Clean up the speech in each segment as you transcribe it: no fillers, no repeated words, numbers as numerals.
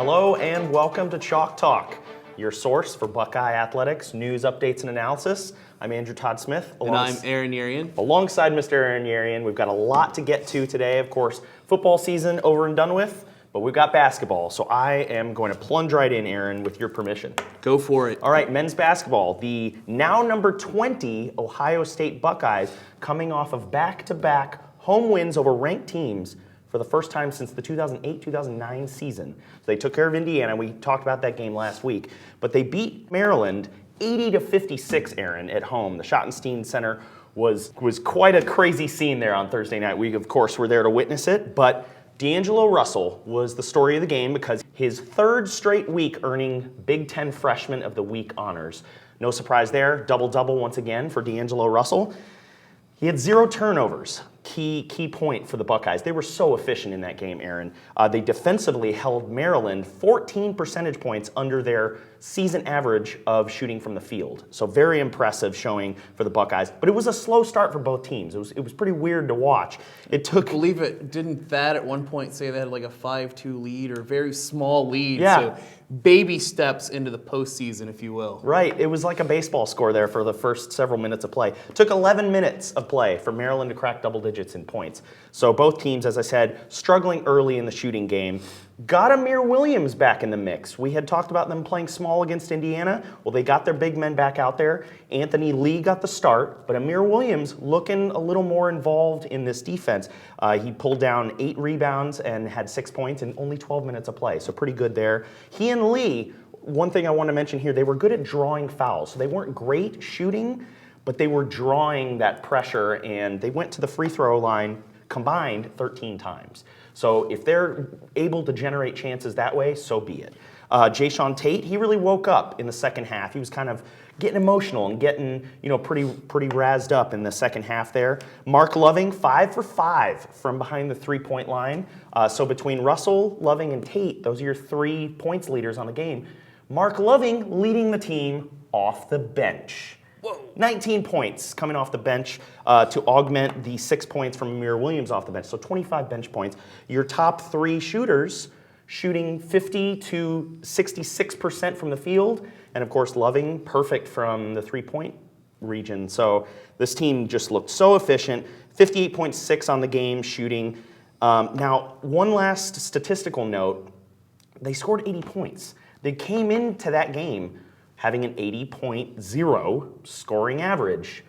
Hello and welcome to Chalk Talk, your source for Buckeye athletics, news, updates, and analysis. I'm Andrew Todd Smith. And I'm Aaron Jae'sean. Alongside Mr. Aaron Jae'sean, we've got a lot to get to today. Of course, football season over and done with, but we've got basketball. So I am going to plunge right in, Aaron, with your permission. Go for it. All right, men's basketball. The now number 20 Ohio State Buckeyes coming off of back-to-back home wins over ranked teams for the first time since the 2008-2009 season. So they took care of Indiana. We talked about that game last week. But they beat Maryland 80-56, Aaron, at home. The Schottenstein Center was quite a crazy scene there on Thursday night. We, of course, were there to witness it. But D'Angelo Russell was the story of the game because his third straight week earning Big Ten Freshman of the Week honors. No surprise there. Double-double once again for D'Angelo Russell. He had 0 turnovers. Key point for the Buckeyes. They were so efficient in that game, Aaron. They defensively held Maryland 14 percentage points under their season average of shooting from the field. So very impressive showing for the Buckeyes. But it was a slow start for both teams. It was pretty weird to watch. It took. I believe it. Didn't Thad at one point say they had like a 5-2 lead or a very small lead? Yeah. So baby steps into the postseason, if you will. Right. It was like a baseball score there for the first several minutes of play. It took 11 minutes of play for Maryland to crack double digits in points. So both teams, as I said, struggling early in the shooting game. Got Amir Williams back in the mix. We had talked about them playing small against Indiana. Well, they got their big men back out there. Anthony Lee got the start, but Amir Williams looking a little more involved in this defense. He pulled down 8 rebounds and had 6 points in only 12 minutes of play, so pretty good there. He and Lee, one thing I want to mention here, they were good at drawing fouls. So they weren't great shooting, but they were drawing that pressure, and they went to the free throw line combined 13 times. So if they're able to generate chances that way, so be it. Jae'Sean Tate, he really woke up in the second half. He was kind of getting emotional and getting, pretty razzed up in the second half there. Mark Loving, 5 for 5 from behind the three-point line. So between Russell, Loving, and Tate, those are your 3 points leaders on the game. Mark Loving leading the team off the bench. Whoa. 19 points coming off the bench to augment the 6 points from Amir Williams off the bench. So 25 bench points. Your top 3 shooters shooting 50 to 66% from the field. And of course, Loving, perfect from the 3-point region. So this team just looked so efficient. 58.6 on the game shooting. Now, one last statistical note. They scored 80 points. They came into that game having an 80.0 scoring average.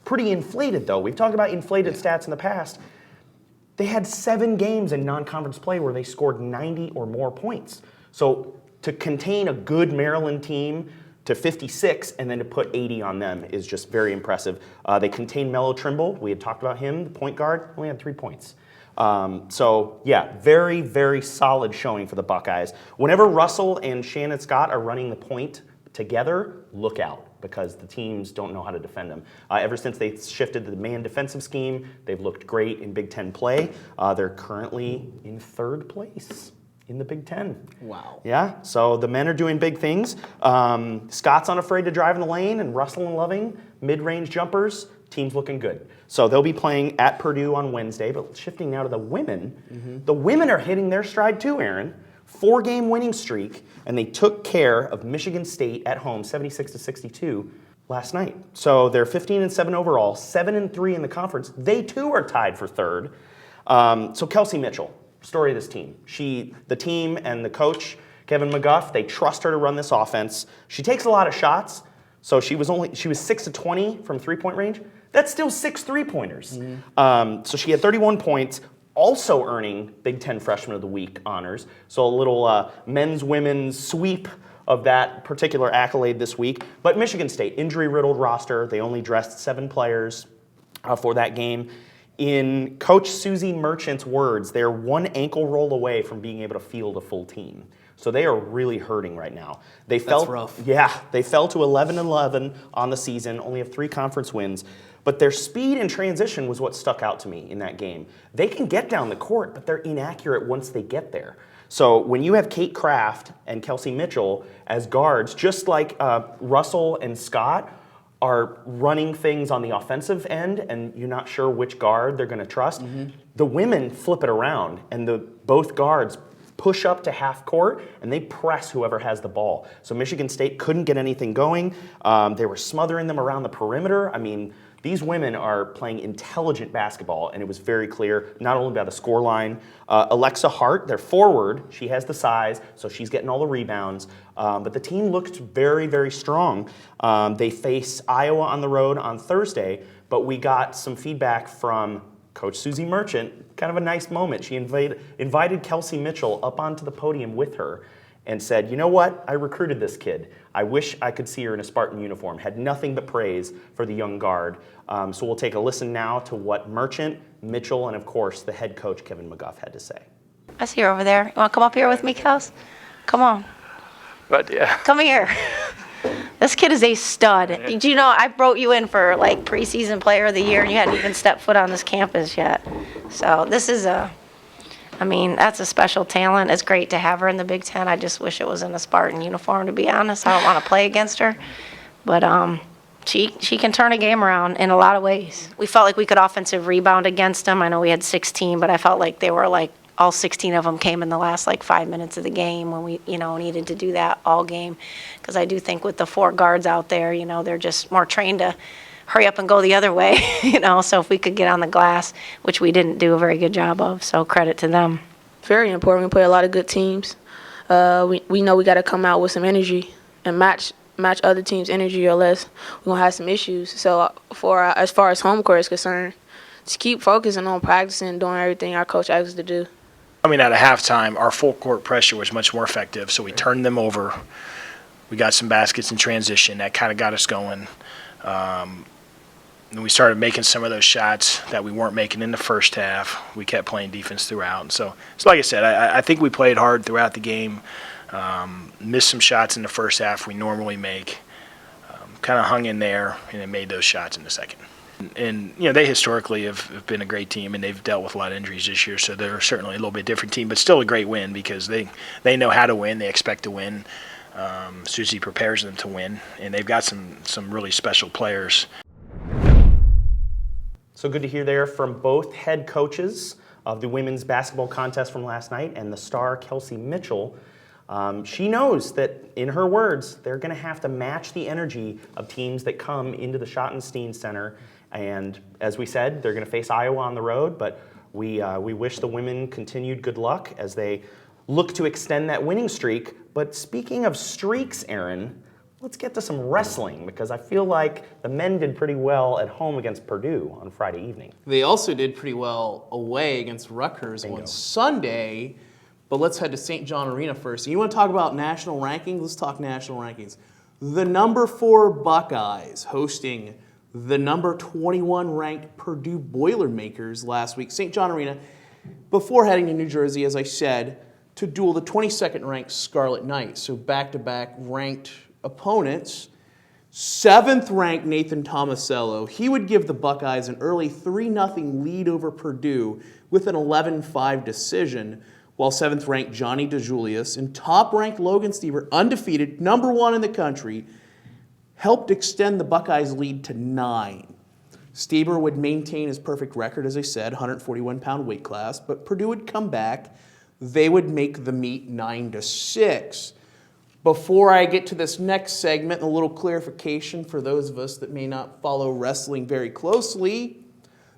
Pretty inflated, though. We've talked about inflated stats in the past. They had 7 games in non-conference play where they scored 90 or more points. So to contain a good Maryland team to 56 and then to put 80 on them is just very impressive. They contained Melo Trimble. We had talked about him, the point guard, only had 3 points. So yeah, very, very solid showing for the Buckeyes. Whenever Russell and Shannon Scott are running the point together, look out, because the teams don't know how to defend them. Ever since they shifted to the man defensive scheme, they've looked great in Big Ten play. They're currently in 3rd place in the Big Ten. Wow. Yeah, so the men are doing big things. Scott's unafraid to drive in the lane, and Russell and Loving, mid-range jumpers, team's looking good. So they'll be playing at Purdue on Wednesday, but shifting now to the women. The women are hitting their stride too, Aaron. 4-game winning streak, and they took care of Michigan State at home, 76-62 last night. So they're 15-7 overall, 7-3 in the conference. They too are tied for 3rd. So Kelsey Mitchell, story of this team. The team and the coach, Kevin McGuff, they trust her to run this offense. She takes a lot of shots. So she was 6-20 from 3-point range. That's still 6 3-pointers. So she had 31 points. Also earning Big Ten Freshman of the Week honors. So a little men's-women's sweep of that particular accolade this week. But Michigan State, injury-riddled roster. They only dressed 7 players for that game. In Coach Susie Merchant's words, they're 1 ankle roll away from being able to field a full team. So they are really hurting right now. That's rough. Yeah, they fell to 11-11 on the season, only have 3 conference wins. But their speed and transition was what stuck out to me in that game. They can get down the court, but they're inaccurate once they get there. So when you have Kate Kraft and Kelsey Mitchell as guards, just like Russell and Scott are running things on the offensive end and you're not sure which guard they're going to trust, the women flip it around and both guards push up to half court, and they press whoever has the ball. So Michigan State couldn't get anything going. They were smothering them around the perimeter. I mean, these women are playing intelligent basketball, and it was very clear, not only by the scoreline. Alexa Hart, their forward, she has the size, so she's getting all the rebounds. But the team looked very, very strong. They face Iowa on the road on Thursday, but we got some feedback from Coach Susie Merchant, kind of a nice moment. She invited Kelsey Mitchell up onto the podium with her and said, you know what, I recruited this kid. I wish I could see her in a Spartan uniform. Had nothing but praise for the young guard. So we'll take a listen now to what Merchant, Mitchell, and of course the head coach, Kevin McGuff, had to say. I see her over there. You want to come up here with me, Kels? Come on. But yeah. Come here. This kid is a stud. Did you know I wrote you in for like preseason player of the year and you hadn't even stepped foot on this campus yet. So this is that's a special talent. It's great to have her in the Big Ten. I just wish it was in a Spartan uniform, to be honest. I don't want to play against her. But she can turn a game around in a lot of ways. We felt like we could offensive rebound against them. I know we had 16, but I felt like they were like all 16 of them came in the last 5 minutes of the game when we needed to do that all game. Because I do think with the 4 guards out there, they're just more trained to hurry up and go the other way, so if we could get on the glass, which we didn't do a very good job of, so credit to them. Very important. We play a lot of good teams. We know we got to come out with some energy and match other teams' energy, or else we're going to have some issues. So as far as home court is concerned, just keep focusing on practicing and doing everything our coach asks us to do. Coming out of halftime, our full court pressure was much more effective, so we turned them over. We got some baskets in transition. That kind of got us going. And we started making some of those shots that we weren't making in the first half. We kept playing defense throughout. And so like I said, I think we played hard throughout the game. Missed some shots in the first half we normally make. Kind of hung in there and then made those shots in the second. And they historically have been a great team, and they've dealt with a lot of injuries this year, so they're certainly a little bit different team, but still a great win because they know how to win. They expect to win. Susie prepares them to win, and they've got some really special players. So good to hear there from both head coaches of the women's basketball contest from last night and the star Kelsey Mitchell. She knows that, in her words, they're going to have to match the energy of teams that come into the Schottenstein Center. And as we said, they're going to face Iowa on the road, but we wish the women continued good luck as they look to extend that winning streak. But speaking of streaks, Aaron, let's get to some wrestling, because I feel like the men did pretty well at home against Purdue on Friday evening. They also did pretty well away against Rutgers on Sunday, but let's head to St. John Arena first. You want to talk about national rankings? Let's talk national rankings. The number 4 Buckeyes hosting the number 21 ranked Purdue Boilermakers last week. St. John Arena, before heading to New Jersey, as I said, to duel the 22nd ranked Scarlet Knights. So back-to-back ranked opponents. 7th ranked Nathan Tomasello, he would give the Buckeyes an early 3-0 lead over Purdue with an 11-5 decision, while 7th ranked Johnny DeJulius and top ranked Logan Stieber, undefeated, number 1 in the country, helped extend the Buckeyes' lead to 9. Stieber would maintain his perfect record, as I said, 141-pound weight class, but Purdue would come back. They would make the meet 9-6. Before I get to this next segment, a little clarification for those of us that may not follow wrestling very closely.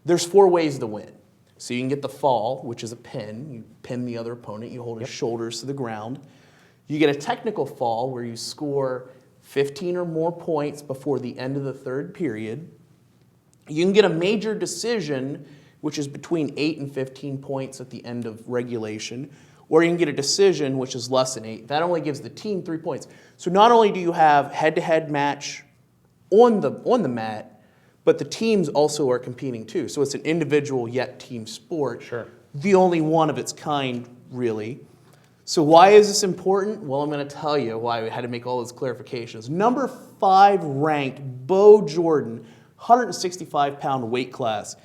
There's 4 ways to win. So you can get the fall, which is a pin. You pin the other opponent. You hold his shoulders to the ground. You get a technical fall where you score 15 or more points before the end of the 3rd period. You can get a major decision, which is between 8 and 15 points at the end of regulation. Or you can get a decision, which is less than 8. That only gives the team 3 points. So not only do you have head-to-head match on the mat, but the teams also are competing too. So it's an individual yet team sport. Sure. The only one of its kind, really. So why is this important? Well, I'm going to tell you why we had to make all those clarifications. Number 5 ranked Bo Jordan, 165-pound weight class.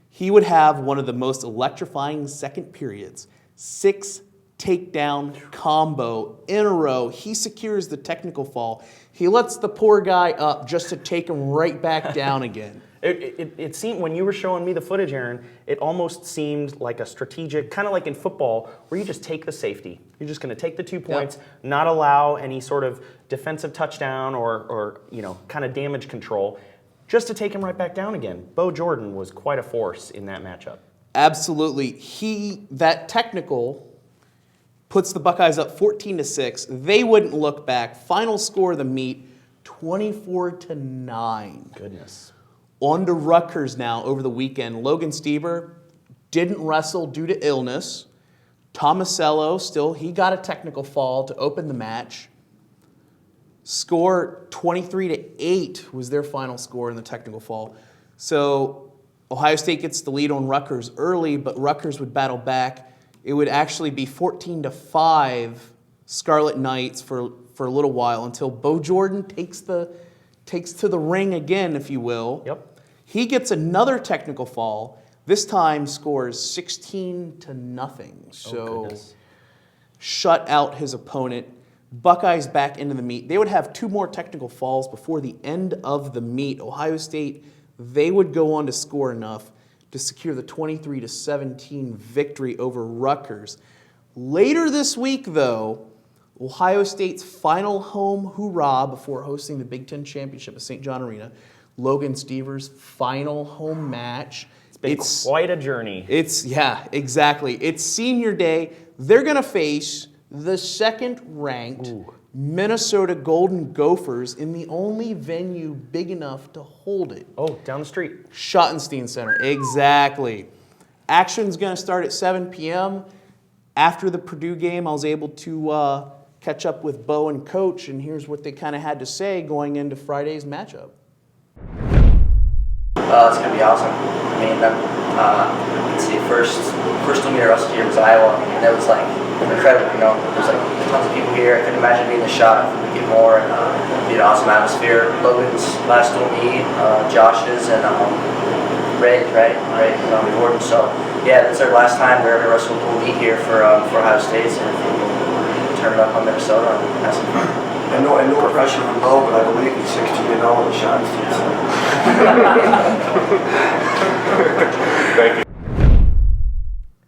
He would have one of the most electrifying second periods. 6 takedown combo in a row. He secures the technical fall. He lets the poor guy up just to take him right back down again. It seemed, when you were showing me the footage, Aaron, it almost seemed like a strategic, kind of like in football, where you just take the safety. You're just going to take the 2 points, not allow any sort of defensive touchdown or kind of damage control, just to take him right back down again. Bo Jordan was quite a force in that matchup. Absolutely. That technical puts the Buckeyes up 14-6. They wouldn't look back. Final score of the meet, 24-9. Goodness. On to Rutgers now over the weekend. Logan Stieber didn't wrestle due to illness. Tomasello he got a technical fall to open the match. Score 23-8 was their final score in the technical fall. So Ohio State gets the lead on Rutgers early, but Rutgers would battle back. It would actually be 14-5 Scarlet Knights for a little while until Bo Jordan takes to the ring again, if you will. Yep. He gets another technical fall. This time scores 16-0. So shut out his opponent. Buckeyes back into the meet. They would have 2 more technical falls before the end of the meet. Ohio State, they would go on to score enough to secure the 23-17 victory over Rutgers. Later this week, though, Ohio State's final home hoorah before hosting the Big Ten Championship at St. John Arena. Logan Stieber's final home match. It's been quite a journey. Exactly. It's senior day. They're going to face the 2nd-ranked Minnesota Golden Gophers in the only venue big enough to hold it. Oh, down the street. Schottenstein Center. Exactly. Action's going to start at 7 p.m. After the Purdue game, I was able to catch up with Bo and Coach, and here's what they kind of had to say going into Friday's matchup. It's going to be awesome. I mean, let's see, first team we wrestled here was Iowa, and it was like incredible, There's like tons of people here. I couldn't imagine being the shot if we could get more, and it'd be an awesome atmosphere. Logan's last dual meet, Josh's, and Ray Gordon. So, yeah, that's our last time we're ever wrestling dual meet here for Ohio State, and turn it up on Minnesota and have some fun. And no pressure on Bo, but I believe he's 16-0 in the Schottenstein Thank you.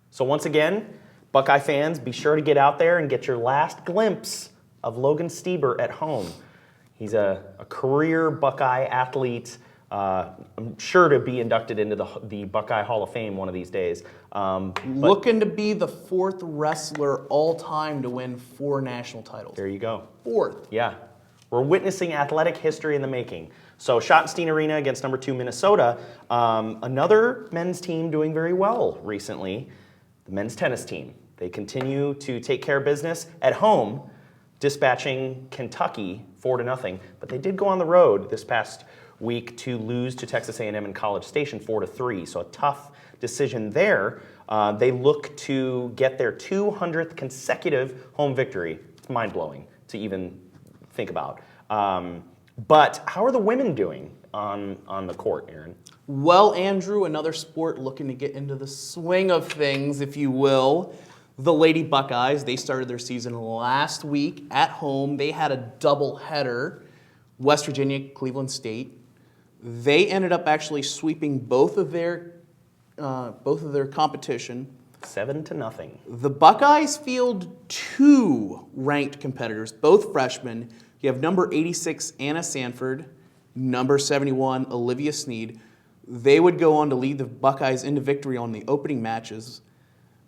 So once again, Buckeye fans, be sure to get out there and get your last glimpse of Logan Stieber at home. He's a career Buckeye athlete. I'm sure to be inducted into the Buckeye Hall of Fame one of these days. Looking to be the 4th wrestler all-time to win 4 national titles. There you go. 4th. Yeah. We're witnessing athletic history in the making. So Schottenstein Arena against number 2 Minnesota. Another men's team doing very well recently, the men's tennis team. They continue to take care of business at home, dispatching Kentucky 4-0. But they did go on the road this past week to lose to Texas A&M in College Station 4-3. So a tough decision there. They look to get their 200th consecutive home victory. It's mind-blowing to even think about. But how are the women doing on the court, Aaron? Well, Andrew, another sport looking to get into the swing of things, if you will. The Lady Buckeyes, they started their season last week at home. They had a doubleheader, West Virginia, Cleveland State. They ended up actually sweeping both of their competition. 7-0. The Buckeyes field 2 ranked competitors, both freshmen. You have number 86, Anna Sanford, number 71, Olivia Sneed. They would go on to lead the Buckeyes into victory on the opening matches,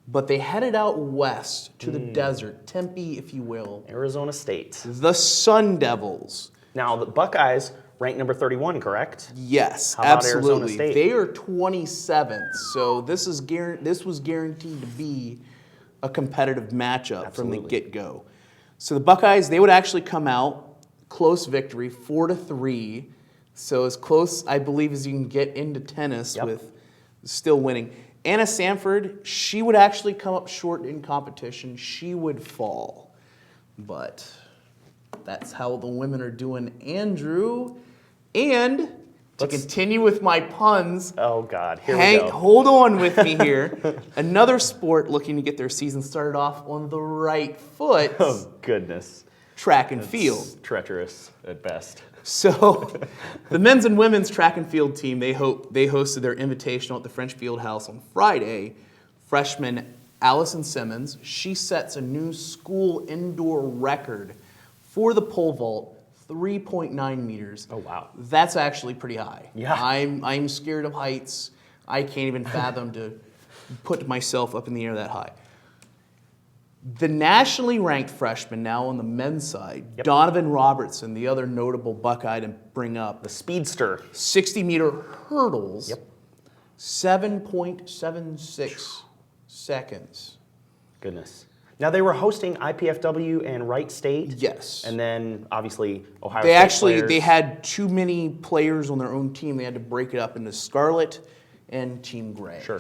but they headed out west to the desert, Tempe, if you will. Arizona State. The Sun Devils. Now, the Buckeyes ranked number 31, correct? Yes, How about Arizona absolutely. State? They are 27th, so this was guaranteed to be a competitive matchup from the get-go. So the Buckeyes, they would actually come out, close victory, 4-3. So as close, I believe, as you can get into tennis with still winning. Anna Sanford, she would actually come up short in competition. She would fall. But that's how the women are doing, Andrew. And to continue with my puns, oh God, here we go. Hold on with me here. Another sport looking to get their season started off on the right foot. Oh goodness. track and field. It's treacherous at best. So, the men's and women's track and field team, they hosted their invitational at the French Field House on Friday. Freshman Allison Simmons, she sets a new school indoor record for the pole vault, 3.9 meters. Oh, wow. That's actually pretty high. Yeah. I'm scared of heights. I can't even fathom to put myself up in the air that high. The nationally ranked freshman now on the men's side, Yep. Donovan Robertson, the other notable Buckeye to bring up, The speedster. 60-meter hurdles, Yep. 7.76 seconds. Goodness. Now, they were hosting IPFW and Wright State. Yes. And then, obviously, Ohio They State actually players. they had too many players on their own team. They had to break it up into Scarlet and Team Gray. Sure.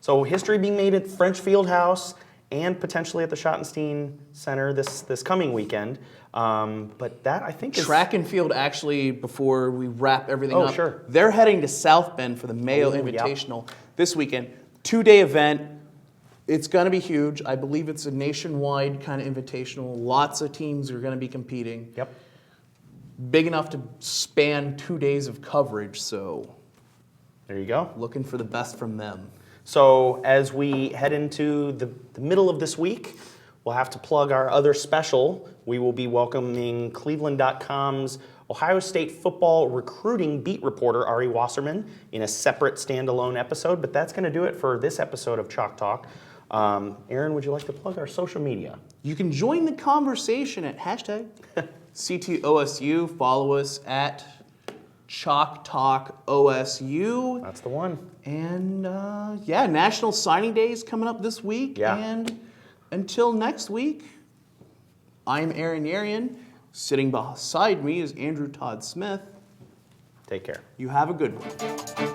So history being made at French Field House and potentially at the Schottenstein Center this coming weekend. But that, I think, is... track and field, actually, before we wrap everything Oh, up, sure. they're heading to South Bend for the Mayo Oh, yep. Invitational this weekend. 2-day event. It's going to be huge. I believe it's a nationwide kind of invitational. Lots of teams are going to be competing. Yep. Big enough to span 2 days of coverage, so There you go. looking for the best from them. So as we head into the middle of this week, we'll have to plug our other special. We will be welcoming Cleveland.com's Ohio State football recruiting beat reporter Ari Wasserman in a separate standalone episode, but that's going to do it for this episode of Chalk Talk. Aaron, would you like to plug our social media? You can join the conversation at hashtag CTOSU. Follow us at Chalk Talk OSU. That's the one. And yeah, National Signing Day is coming up this week. Yeah. And until next week, I'm Aaron Yarian. Sitting beside me is Andrew Todd Smith. Take care. You have a good one.